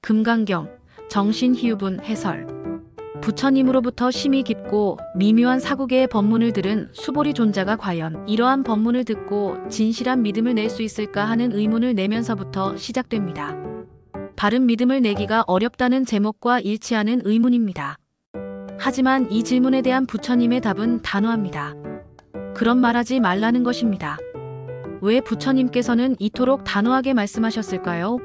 금강경, 정신희유분 해설. 부처님으로부터 심이 깊고 미묘한 사구계의 법문을 들은 수보리 존자가 과연 이러한 법문을 듣고 진실한 믿음을 낼 수 있을까 하는 의문을 내면서부터 시작됩니다. 바른 믿음을 내기가 어렵다는 제목과 일치하는 의문입니다. 하지만 이 질문에 대한 부처님의 답은 단호합니다. 그런 말하지 말라는 것입니다. 왜 부처님께서는 이토록 단호하게 말씀하셨을까요?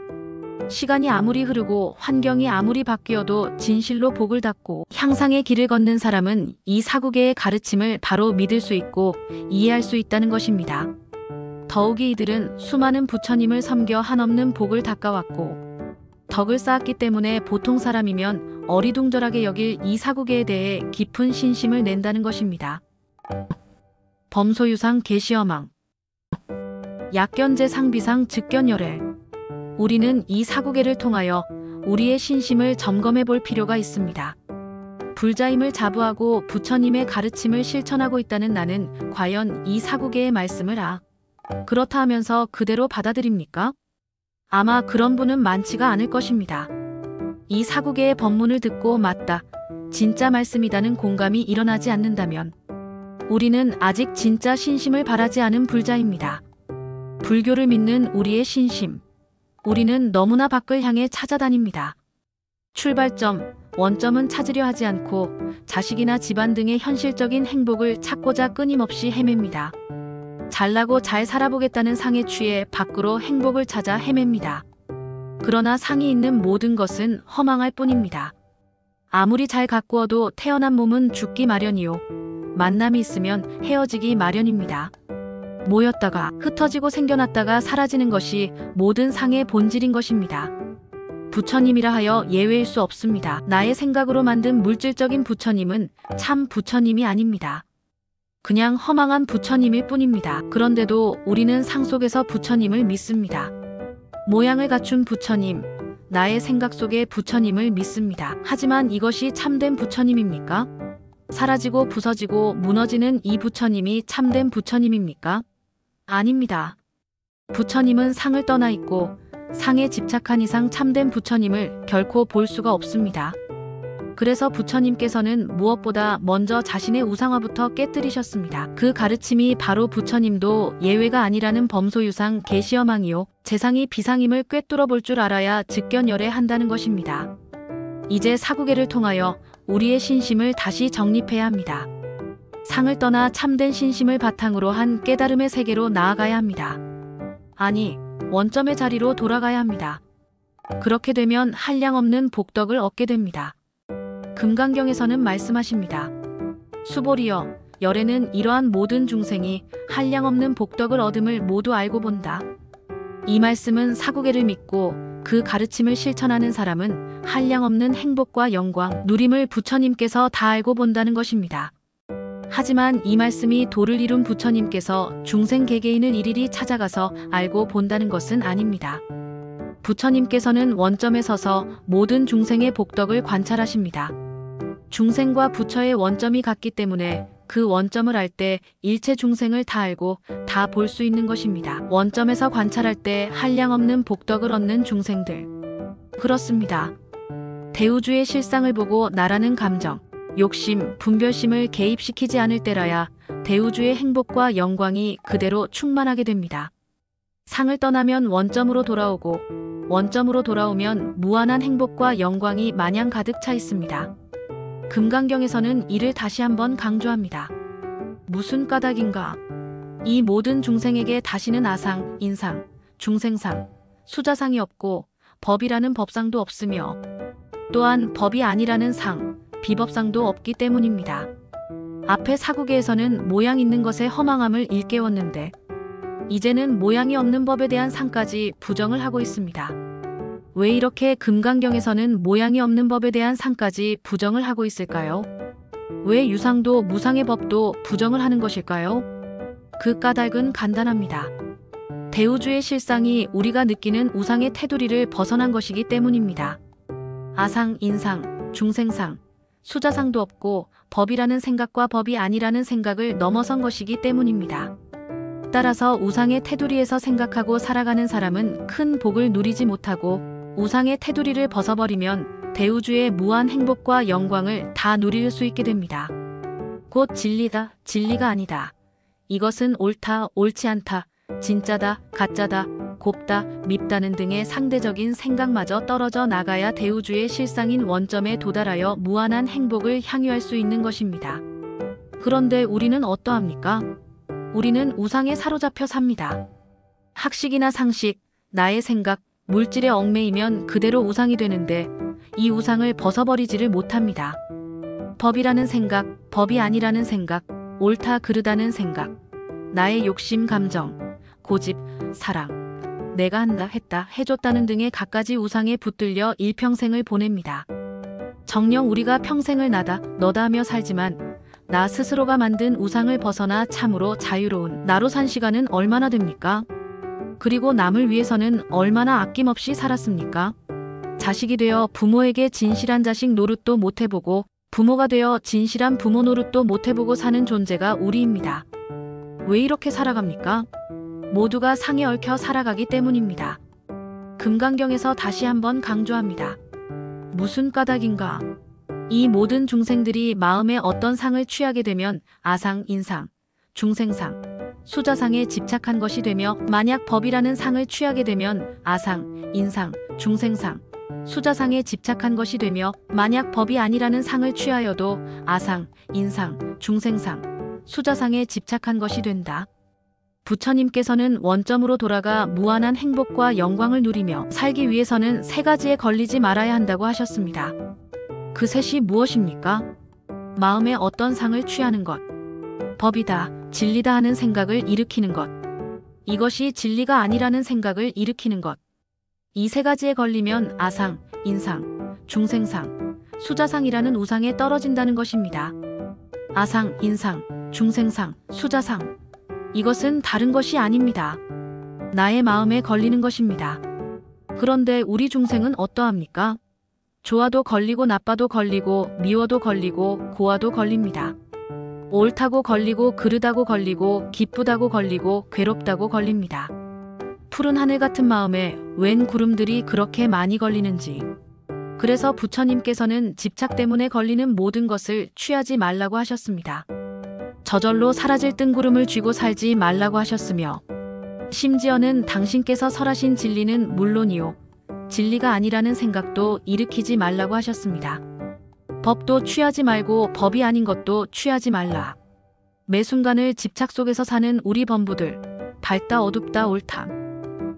시간이 아무리 흐르고 환경이 아무리 바뀌어도 진실로 복을 닫고 향상의 길을 걷는 사람은 이 사구계의 가르침을 바로 믿을 수 있고 이해할 수 있다는 것입니다. 더욱이 이들은 수많은 부처님을 섬겨 한없는 복을 닦아왔고 덕을 쌓았기 때문에 보통 사람이면 어리둥절하게 여길 이 사구계에 대해 깊은 신심을 낸다는 것입니다. 범소유상 계시어망 약견제 상비상 즉견열애. 우리는 이 사구계를 통하여 우리의 신심을 점검해 볼 필요가 있습니다. 불자임을 자부하고 부처님의 가르침을 실천하고 있다는 나는 과연 이 사구계의 말씀을 그렇다 하면서 그대로 받아들입니까? 아마 그런 분은 많지가 않을 것입니다. 이 사구계의 법문을 듣고 맞다, 진짜 말씀이다는 공감이 일어나지 않는다면 우리는 아직 진짜 신심을 바라지 않은 불자입니다. 불교를 믿는 우리의 신심, 우리는 너무나 밖을 향해 찾아다닙니다. 출발점, 원점은 찾으려 하지 않고 자식이나 집안 등의 현실적인 행복을 찾고자 끊임없이 헤맵니다. 잘나고 잘 살아보겠다는 상에 취해 밖으로 행복을 찾아 헤맵니다. 그러나 상이 있는 모든 것은 허망할 뿐입니다. 아무리 잘 가꾸어도 태어난 몸은 죽기 마련이요. 만남이 있으면 헤어지기 마련입니다. 모였다가 흩어지고 생겨났다가 사라지는 것이 모든 상의 본질인 것입니다. 부처님이라 하여 예외일 수 없습니다. 나의 생각으로 만든 물질적인 부처님은 참 부처님이 아닙니다. 그냥 허망한 부처님일 뿐입니다. 그런데도 우리는 상 속에서 부처님을 믿습니다. 모양을 갖춘 부처님, 나의 생각 속의 부처님을 믿습니다. 하지만 이것이 참된 부처님입니까? 사라지고 부서지고 무너지는 이 부처님이 참된 부처님입니까? 아닙니다. 부처님은 상을 떠나 있고 상에 집착한 이상 참된 부처님을 결코 볼 수가 없습니다. 그래서 부처님께서는 무엇보다 먼저 자신의 우상화부터 깨뜨리셨습니다. 그 가르침이 바로 부처님도 예외가 아니라는 범소유상 계시어망이요. 재상이 비상임을 꿰뚫어 볼 줄 알아야 즉견열애한다는 것입니다. 이제 사구계를 통하여 우리의 신심을 다시 정립해야 합니다. 상을 떠나 참된 신심을 바탕으로 한 깨달음의 세계로 나아가야 합니다. 아니, 원점의 자리로 돌아가야 합니다. 그렇게 되면 한량없는 복덕을 얻게 됩니다. 금강경에서는 말씀하십니다. 수보리여, 열애는 이러한 모든 중생이 한량없는 복덕을 얻음을 모두 알고 본다. 이 말씀은 사구계를 믿고 그 가르침을 실천하는 사람은 한량없는 행복과 영광, 누림을 부처님께서 다 알고 본다는 것입니다. 하지만 이 말씀이 도를 이룬 부처님께서 중생 개개인을 일일이 찾아가서 알고 본다는 것은 아닙니다. 부처님께서는 원점에 서서 모든 중생의 복덕을 관찰하십니다. 중생과 부처의 원점이 같기 때문에 그 원점을 알 때 일체 중생을 다 알고 다 볼 수 있는 것입니다. 원점에서 관찰할 때 한량없는 복덕을 얻는 중생들. 그렇습니다. 대우주의 실상을 보고 나라는 감정, 욕심, 분별심을 개입시키지 않을 때라야 대우주의 행복과 영광이 그대로 충만하게 됩니다. 상을 떠나면 원점으로 돌아오고 원점으로 돌아오면 무한한 행복과 영광이 마냥 가득 차 있습니다. 금강경에서는 이를 다시 한번 강조합니다. 무슨 까닭인가? 이 모든 중생에게 다시는 아상, 인상, 중생상, 수자상이 없고 법이라는 법상도 없으며 또한 법이 아니라는 상, 비법상도 없기 때문입니다. 앞에 사구계에서는 모양 있는 것의 허망함을 일깨웠는데 이제는 모양이 없는 법에 대한 상까지 부정을 하고 있습니다. 왜 이렇게 금강경에서는 모양이 없는 법에 대한 상까지 부정을 하고 있을까요? 왜 유상도 무상의 법도 부정을 하는 것일까요? 그 까닭은 간단합니다. 대우주의 실상이 우리가 느끼는 우상의 테두리를 벗어난 것이기 때문입니다. 아상, 인상, 중생상, 수자상도 없고 법이라는 생각과 법이 아니라는 생각을 넘어선 것이기 때문입니다. 따라서 우상의 테두리에서 생각하고 살아가는 사람은 큰 복을 누리지 못하고 우상의 테두리를 벗어버리면 대우주의 무한 행복과 영광을 다 누릴 수 있게 됩니다. 곧 진리다, 진리가 아니다. 이것은 옳다, 옳지 않다, 진짜다, 가짜다, 곱다, 밉다는 등의 상대적인 생각마저 떨어져 나가야 대우주의 실상인 원점에 도달하여 무한한 행복을 향유할 수 있는 것입니다. 그런데 우리는 어떠합니까? 우리는 우상에 사로잡혀 삽니다. 학식이나 상식, 나의 생각, 물질에 얽매이면 그대로 우상이 되는데 이 우상을 벗어버리지를 못합니다. 법이라는 생각, 법이 아니라는 생각, 옳다 그르다는 생각, 나의 욕심 감정, 고집, 사랑, 내가 한다 했다 해줬다는 등의 갖가지 우상에 붙들려 일평생을 보냅니다. 정녕 우리가 평생을 나다 너다 하며 살지만 나 스스로가 만든 우상을 벗어나 참으로 자유로운 나로 산 시간은 얼마나 됩니까? 그리고 남을 위해서는 얼마나 아낌없이 살았습니까? 자식이 되어 부모에게 진실한 자식 노릇도 못해보고 부모가 되어 진실한 부모 노릇도 못해보고 사는 존재가 우리입니다. 왜 이렇게 살아갑니까? 모두가 상에 얽혀 살아가기 때문입니다. 금강경에서 다시 한번 강조합니다. 무슨 까닭인가? 이 모든 중생들이 마음에 어떤 상을 취하게 되면 아상, 인상, 중생상, 수자상에 집착한 것이 되며 만약 법이라는 상을 취하게 되면 아상, 인상, 중생상, 수자상에 집착한 것이 되며 만약 법이 아니라는 상을 취하여도 아상, 인상, 중생상, 수자상에 집착한 것이 된다. 부처님께서는 원점으로 돌아가 무한한 행복과 영광을 누리며 살기 위해서는 세 가지에 걸리지 말아야 한다고 하셨습니다. 그 셋이 무엇입니까? 마음에 어떤 상을 취하는 것, 법이다, 진리다 하는 생각을 일으키는 것, 이것이 진리가 아니라는 생각을 일으키는 것. 이 세 가지에 걸리면 아상, 인상, 중생상, 수자상이라는 우상에 떨어진다는 것입니다. 아상, 인상, 중생상, 수자상. 이것은 다른 것이 아닙니다. 나의 마음에 걸리는 것입니다. 그런데 우리 중생은 어떠합니까? 좋아도 걸리고 나빠도 걸리고 미워도 걸리고 고와도 걸립니다. 옳다고 걸리고 그르다고 걸리고 기쁘다고 걸리고 괴롭다고 걸립니다. 푸른 하늘 같은 마음에 웬 구름들이 그렇게 많이 걸리는지. 그래서 부처님께서는 집착 때문에 걸리는 모든 것을 취하지 말라고 하셨습니다. 저절로 사라질 뜬구름을 쥐고 살지 말라고 하셨으며 심지어는 당신께서 설하신 진리는 물론이요 진리가 아니라는 생각도 일으키지 말라고 하셨습니다. 법도 취하지 말고 법이 아닌 것도 취하지 말라. 매 순간을 집착 속에서 사는 우리 범부들, 밝다 어둡다 옳다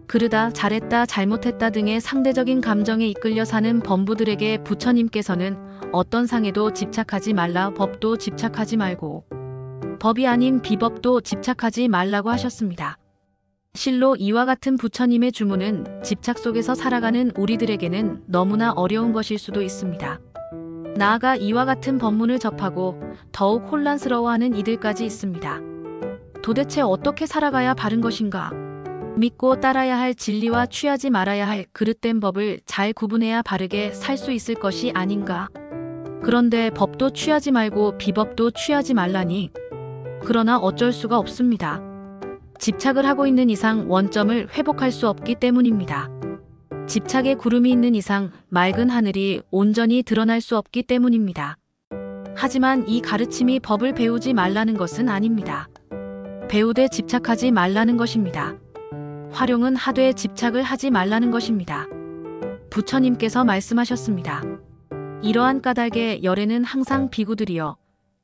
그르다 잘했다 잘못했다 등의 상대적인 감정에 이끌려 사는 범부들에게 부처님께서는 어떤 상에도 집착하지 말라, 법도 집착하지 말고 법이 아닌 비법도 집착하지 말라고 하셨습니다. 실로 이와 같은 부처님의 주문은 집착 속에서 살아가는 우리들에게는 너무나 어려운 것일 수도 있습니다. 나아가 이와 같은 법문을 접하고 더욱 혼란스러워하는 이들까지 있습니다. 도대체 어떻게 살아가야 바른 것인가? 믿고 따라야 할 진리와 취하지 말아야 할 그릇된 법을 잘 구분해야 바르게 살 수 있을 것이 아닌가? 그런데 법도 취하지 말고 비법도 취하지 말라니? 그러나 어쩔 수가 없습니다. 집착을 하고 있는 이상 원점을 회복할 수 없기 때문입니다. 집착에 구름이 있는 이상 맑은 하늘이 온전히 드러날 수 없기 때문입니다. 하지만 이 가르침이 법을 배우지 말라는 것은 아닙니다. 배우되 집착하지 말라는 것입니다. 활용은 하되 집착을 하지 말라는 것입니다. 부처님께서 말씀하셨습니다. 이러한 까닭에 열에는 항상 비구들이여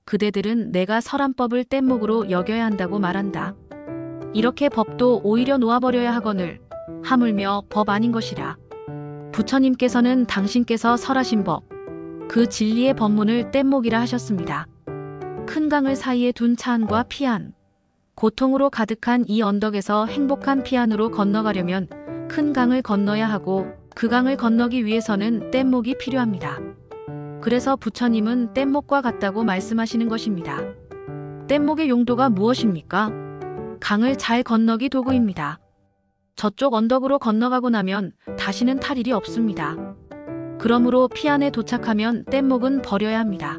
그대들은 내가 설한 법을 뗏목으로 여겨야 한다고 말한다. 이렇게 법도 오히려 놓아버려야 하거늘 하물며 법 아닌 것이라. 부처님께서는 당신께서 설하신 법, 그 진리의 법문을 뗏목이라 하셨습니다. 큰 강을 사이에 둔 차안과 피안, 고통으로 가득한 이 언덕에서 행복한 피안으로 건너가려면 큰 강을 건너야 하고 그 강을 건너기 위해서는 뗏목이 필요합니다. 그래서 부처님은 뗏목과 같다고 말씀하시는 것입니다. 뗏목의 용도가 무엇입니까? 강을 잘 건너기 도구입니다. 저쪽 언덕으로 건너가고 나면 다시는 탈 일이 없습니다. 그러므로 피안에 도착하면 뗏목은 버려야 합니다.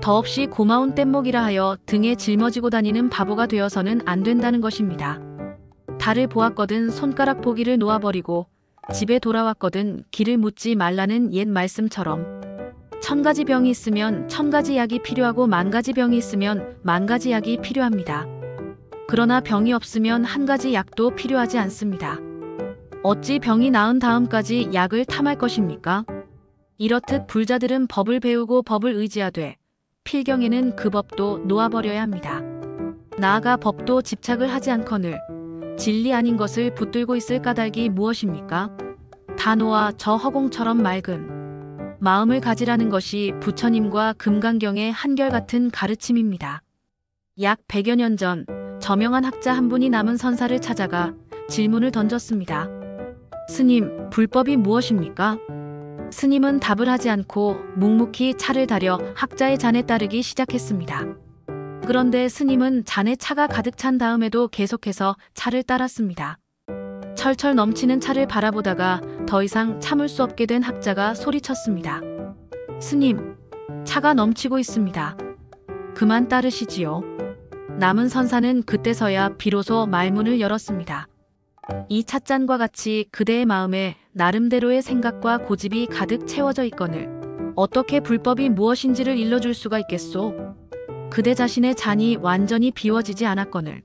더없이 고마운 뗏목이라 하여 등에 짊어지고 다니는 바보가 되어서는 안 된다는 것입니다. 달을 보았거든 손가락 보기를 놓아버리고 집에 돌아왔거든 길을 묻지 말라는 옛 말씀처럼 1000가지 병이 있으면 1000가지 약이 필요하고 10,000가지 병이 있으면 10,000가지 약이 필요합니다. 그러나 병이 없으면 한 가지 약도 필요하지 않습니다. 어찌 병이 나은 다음까지 약을 탐할 것입니까? 이렇듯 불자들은 법을 배우고 법을 의지하되 필경에는 그 법도 놓아버려야 합니다. 나아가 법도 집착을 하지 않거늘 진리 아닌 것을 붙들고 있을 까닭이 무엇입니까? 다 놓아 저 허공처럼 맑은 마음을 가지라는 것이 부처님과 금강경의 한결같은 가르침입니다. 약 100여 년 전 저명한 학자 한 분이 남은 선사를 찾아가 질문을 던졌습니다. 스님, 불법이 무엇입니까? 스님은 답을 하지 않고 묵묵히 차를 다려 학자의 잔에 따르기 시작했습니다. 그런데 스님은 잔에 차가 가득 찬 다음에도 계속해서 차를 따랐습니다. 철철 넘치는 차를 바라보다가 더 이상 참을 수 없게 된 학자가 소리쳤습니다. 스님, 차가 넘치고 있습니다. 그만 따르시지요. 남은 선사는 그때서야 비로소 말문을 열었습니다. 이 찻잔과 같이 그대의 마음에 나름대로의 생각과 고집이 가득 채워져 있거늘 어떻게 불법이 무엇인지를 일러줄 수가 있겠소? 그대 자신의 잔이 완전히 비워지지 않았거늘